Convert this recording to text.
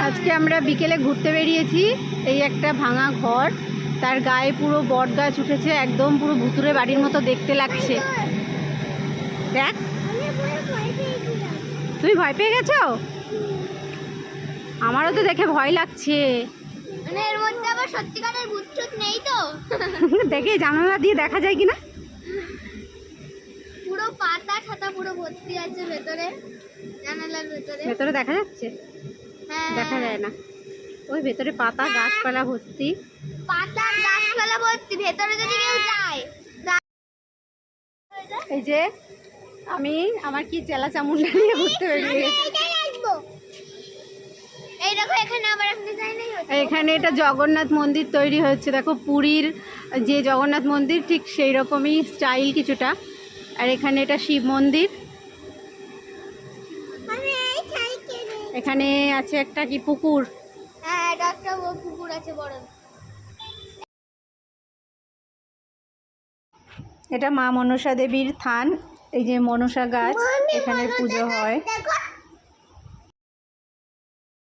আজকে আমরা বিকেলে ঘুরতে বেরিয়েছি। এই একটা ভাঙা ঘর, তার গায়ে পুরো বট গাছ উঠেছে, একদম পুরো ভুতুরে বাড়ির মতো দেখতে লাগছে। দেখ, তুমি ভয় পেয়ে গেছো? আমারও তো দেখে ভয় লাগছে। মানে এর মধ্যে আবার সত্যিকারের ভূত টুত নেই তো? দেখে জানালা দিয়ে দেখা যায় কিনা। পুরো পাতা ছাতা পুরো ভর্তি আছে ভেতরে, জানালার ভেতরে। ভেতরে দেখা যাচ্ছে? হ্যাঁ, দেখা যায় না, ওই ভেতরে পাতা গাছপালা ভর্তি। পাতা গাছপালা ভর্তি, ভেতরে যদি কেউ যায়। এই যে আমি আমার কি চেলা চামুন্ডা নিয়ে ঘুরতে বেরিয়ে গেছি। এই দেখো এখানে আবার একটা জায়গায় হচ্ছে। এখানে এটা জগন্নাথ মন্দির তৈরি হচ্ছে, দেখো পুরীর যে জগন্নাথ মন্দির ঠিক সেই রকমই স্টাইল কিছুটা। আর এখানে এটা শিব মন্দির। এখানে আছে একটা কি পুকুর। হ্যাঁ, এটা একটা পুকুর আছে বড়। এটা মা মনসা দেবীর থান। এই যে মনসা গাছ, এখানে পুজো হয়। দেখো